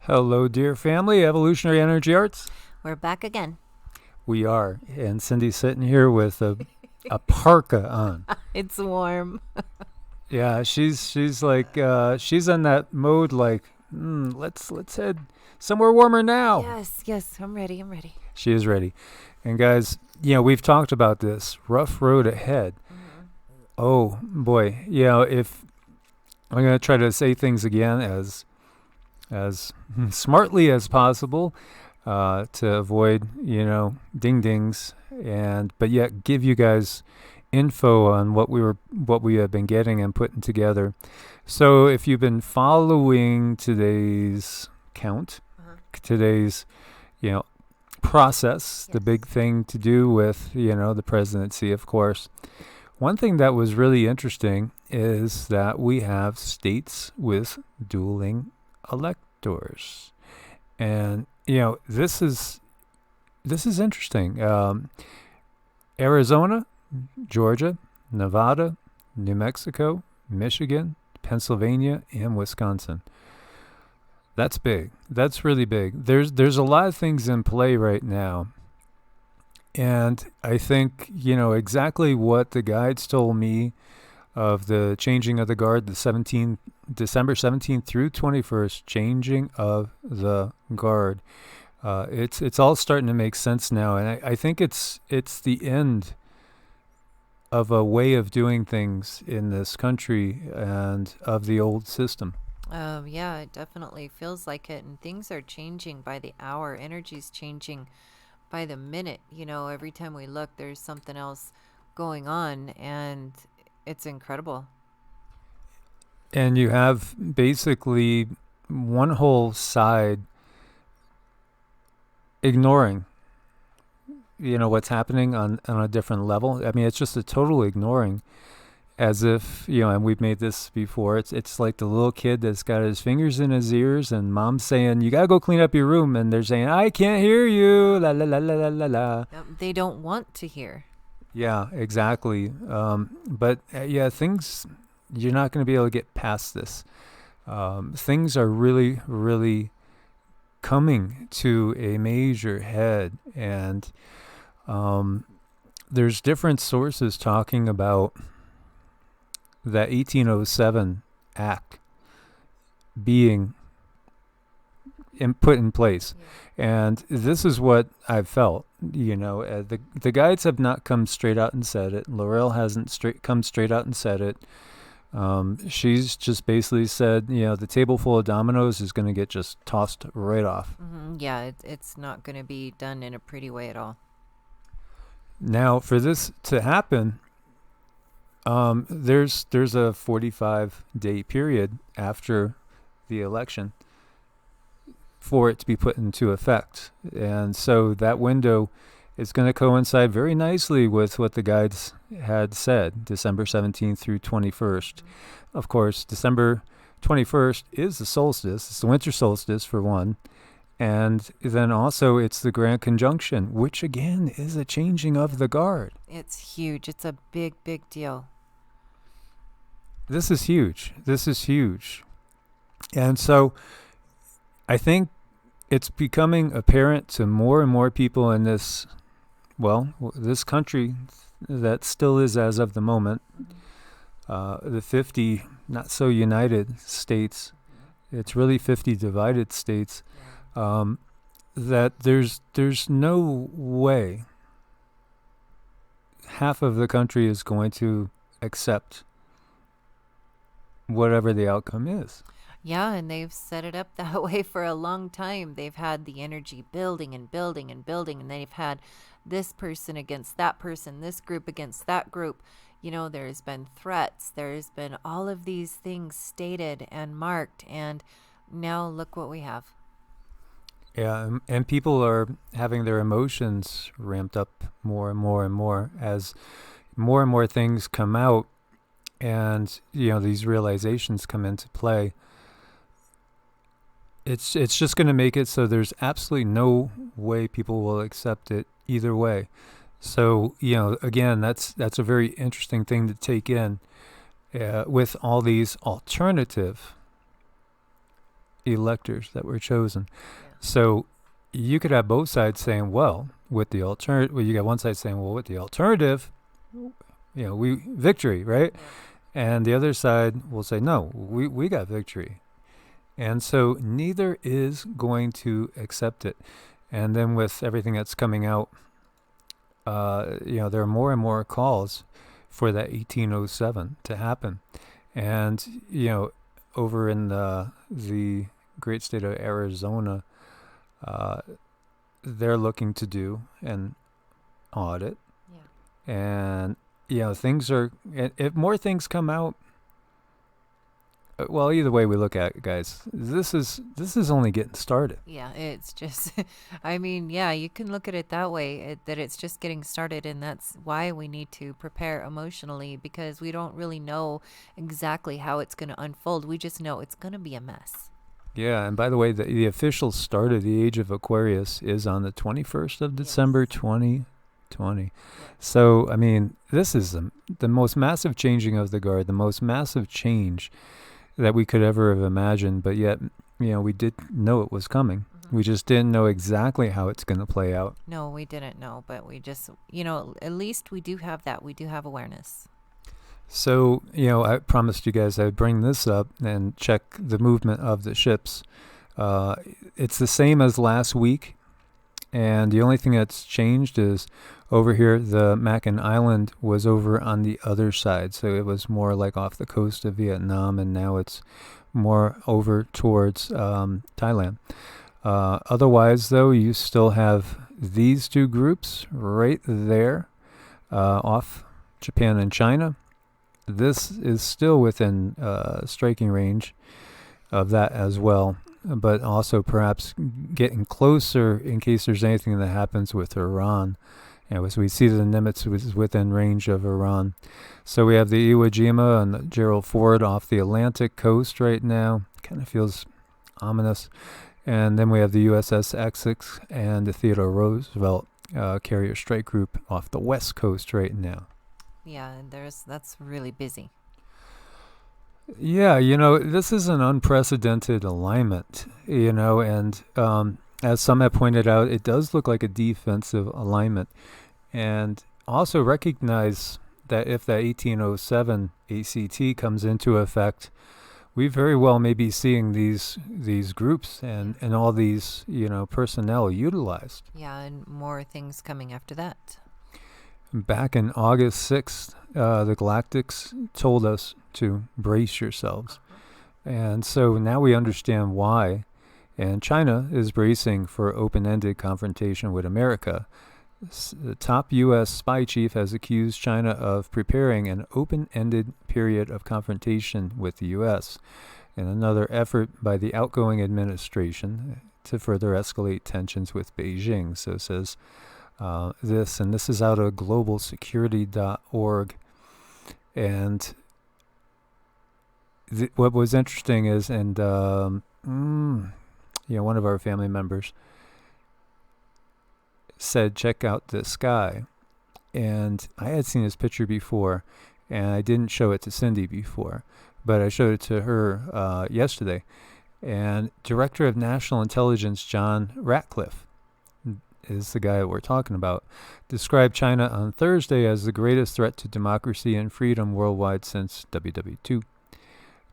Hello, dear family, Evolutionary Energy Arts. We're back again. We are, and Cindy's sitting here with a parka on. It's warm. Yeah, she's like she's in that mode like let's head somewhere warmer now. Yes, I'm ready. I'm ready. She is ready, and guys, we've talked about this rough road ahead. Mm-hmm. Oh boy, if I'm gonna try to say things again as smartly as possible to avoid, ding dings, and but yet give you guys info on what we have been getting and putting together. So if you've been following today's count, Uh-huh. today's you know process, the Yes. big thing to do with the presidency, of course. One thing that was really interesting is that we have states with dueling electors. And this is interesting. Arizona, Georgia, Nevada, New Mexico, Michigan, Pennsylvania, and Wisconsin. That's big. That's really big. There's a lot of things in play right now. And I think, exactly what the guides told me of the changing of the guard, the December 17th through 21st, changing of the guard. It's all starting to make sense now, and I think it's the end of a way of doing things in this country and of the old system. Yeah, it definitely feels like it. And things are changing by the hour. Energy's changing by the minute. Every time we look, there's something else going on. And it's incredible. And you have basically one whole side ignoring what's happening on a different level. I mean, it's just a total ignoring, as if and we've made this before. It's like the little kid that's got his fingers in his ears, and mom's saying, "You gotta go clean up your room," and they're saying, "I can't hear you." La la la la la la la. They don't want to hear. Yeah, exactly. But yeah, things, you're not going to be able to get past this. Things are really, really coming to a major head, and there's different sources talking about that 1807 act being put in place. And this is what I've felt. The guides have not come straight out and said it. Laurel hasn't come straight out and said it. She's just basically said, the table full of dominoes is going to get just tossed right off. Yeah, it's not going to be done in a pretty way at all. Now, for this to happen, there's a 45-day period after the election for it to be put into effect. And so that window is going to coincide very nicely with what the guides had said, December 17th through 21st. Of course, December 21st is the solstice. It's the winter solstice, for one. And then also it's the Grand Conjunction, which again is a changing of the guard. It's huge. It's a big, big deal. This is huge. This is huge. And so I think it's becoming apparent to more and more people in this country that still is as of the moment, the 50 not so united states, it's really 50 divided states, that there's no way half of the country is going to accept whatever the outcome is. Yeah, and they've set it up that way for a long time. They've had the energy building and building and building, and they've had this person against that person, this group against that group. There's been threats, there's been all of these things stated and marked, and now look what we have. Yeah, and people are having their emotions ramped up more and more and more as more and more things come out, and these realizations come into play. It's just going to make it so there's absolutely no way people will accept it either way. So again, that's a very interesting thing to take in with all these alternative electors that were chosen. Yeah. So you could have both sides saying, well, with the alternative, well, you got one side saying, well, with the alternative, we victory, right? Yeah. And the other side will say, no, we got victory. And so neither is going to accept it. And then with everything that's coming out, there are more and more calls for that 1807 to happen. And, over in the great state of Arizona, they're looking to do an audit. Yeah. And, things are, if more things come out, well, either way we look at it, guys, this is only getting started. Yeah, it's just, I mean, yeah, you can look at it that way, that it's just getting started, and that's why we need to prepare emotionally, because we don't really know exactly how it's going to unfold. We just know it's going to be a mess. Yeah, and by the way, the official start of the Age of Aquarius is on the 21st of December, 2020. Yeah. So, I mean, this is the most massive changing of the guard, the most massive change that we could ever have imagined, but yet, we did know it was coming. Mm-hmm. We just didn't know exactly how it's going to play out. No, we didn't know, but we just, at least we do have that. We do have awareness. So, I promised you guys I'd bring this up and check the movement of the ships. It's the same as last week, and the only thing that's changed is over here, the Makin Island was over on the other side, so it was more like off the coast of Vietnam, and now it's more over towards Thailand. Otherwise, though, you still have these two groups right there off Japan and China. This is still within striking range of that as well, but also perhaps getting closer in case there's anything that happens with Iran. As we see the Nimitz was within range of Iran. So we have the Iwo Jima and the Gerald Ford off the Atlantic coast right now. Kind of feels ominous. And then we have the USS Essex and the Theodore Roosevelt carrier strike group off the west coast right now. Yeah, and that's really busy. Yeah, this is an unprecedented alignment, and as some have pointed out, it does look like a defensive alignment. And also recognize that if that 1807 ACT comes into effect, we very well may be seeing these groups and all these, personnel utilized. Yeah, and more things coming after that. Back in August 6th, the Galactics told us to brace yourselves. And so now we understand why. And China is bracing for open-ended confrontation with America. The top U.S. spy chief has accused China of preparing an open-ended period of confrontation with the U.S. in another effort by the outgoing administration to further escalate tensions with Beijing. So says this, and this is out of globalsecurity.org. And what was interesting is, and one of our family members said, check out this guy. And I had seen his picture before, and I didn't show it to Cindy before, but I showed it to her yesterday. And Director of National Intelligence John Ratcliffe is the guy that we're talking about, described China on Thursday as the greatest threat to democracy and freedom worldwide since WW2.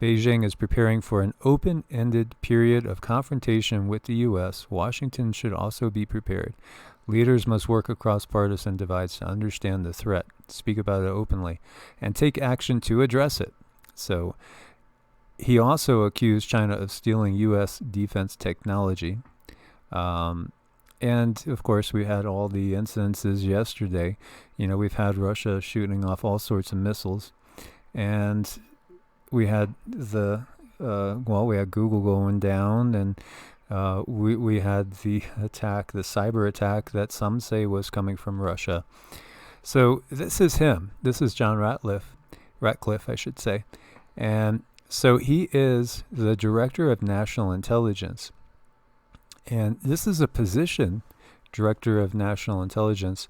Beijing is preparing for an open-ended period of confrontation with the U.S. Washington should also be prepared. Leaders must work across partisan divides to understand the threat, speak about it openly, and take action to address it. So he also accused China of stealing U.S. defense technology. And, of course, we had all the incidences yesterday. We've had Russia shooting off all sorts of missiles. And we had we had Google going down, and we had the attack, the cyber attack that some say was coming from Russia. So this is him. This is John Ratcliffe, I should say. And so he is the Director of National Intelligence. And this is a position, Director of National Intelligence,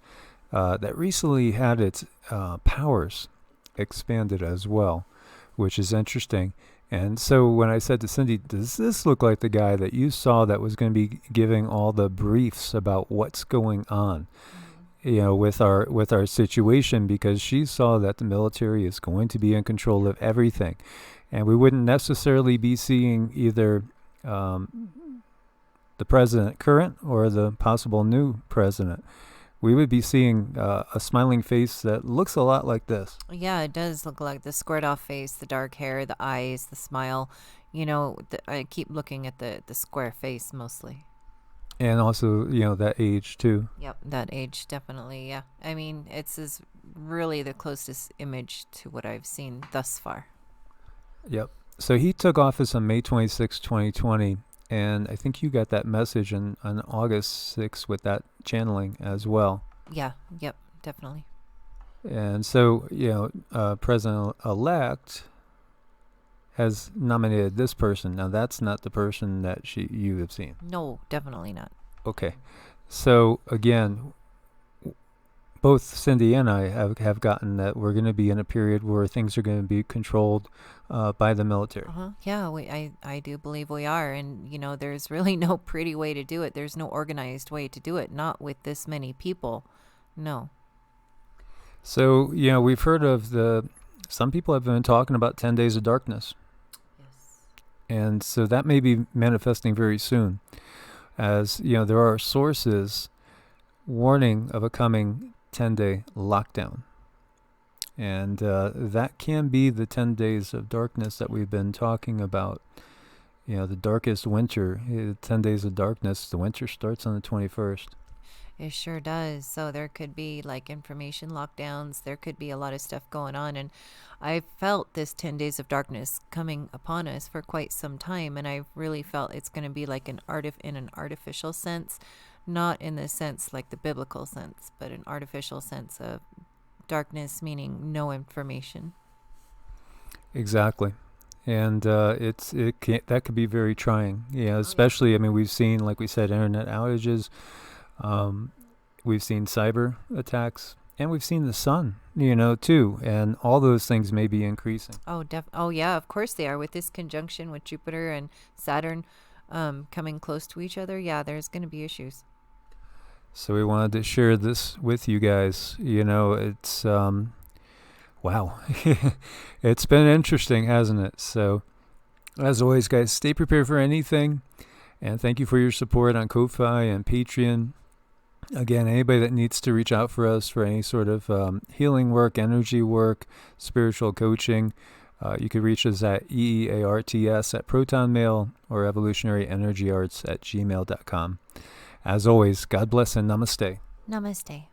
that recently had its powers expanded as well, which is interesting. And so when I said to Cindy, does this look like the guy that you saw that was going to be giving all the briefs about what's going on, with our situation, because she saw that the military is going to be in control of everything. And we wouldn't necessarily be seeing either the president current or the possible new president. We would be seeing a smiling face that looks a lot like this. Yeah, it does look like the squared off face, the dark hair, the eyes, the smile. I keep looking at the square face mostly. And also, that age too. Yep, that age definitely, yeah. I mean, is really the closest image to what I've seen thus far. Yep. So he took office on May 26, 2020. And I think you got that message on August 6th with that channeling as well. Yeah, yep, definitely. And so, President-elect has nominated this person. Now, that's not the person that you have seen. No, definitely not. Okay. So, again, both Cindy and I have gotten that we're going to be in a period where things are going to be controlled by the military. Yeah, I do believe we are. And, there's really no pretty way to do it. There's no organized way to do it. Not with this many people. No. So, we've heard of some people have been talking about 10 days of darkness. Yes. And so that may be manifesting very soon. As, there are sources warning of a coming 10-day lockdown. And that can be the 10 days of darkness that we've been talking about. The darkest winter, 10 days of darkness, the winter starts on the 21st. It sure does. So there could be like information lockdowns. There could be a lot of stuff going on. And I felt this 10 days of darkness coming upon us for quite some time. And I really felt it's going to be like in an artificial sense, not in the sense like the biblical sense, but an artificial sense of darkness, meaning no information. Exactly. And that could be very trying. Especially, I mean, we've seen, like we said, internet outages. We've seen cyber attacks, and we've seen the sun, too. And all those things may be increasing. Oh, yeah, of course they are. With this conjunction with Jupiter and Saturn coming close to each other, yeah, there's going to be issues. So we wanted to share this with you guys. It's, wow. It's been interesting, hasn't it? So, as always, guys, stay prepared for anything. And thank you for your support on Ko-Fi and Patreon. Again, anybody that needs to reach out for us for any sort of healing work, energy work, spiritual coaching, you could reach us at EEARTS at ProtonMail or evolutionaryenergyarts at gmail.com. As always, God bless and namaste. Namaste.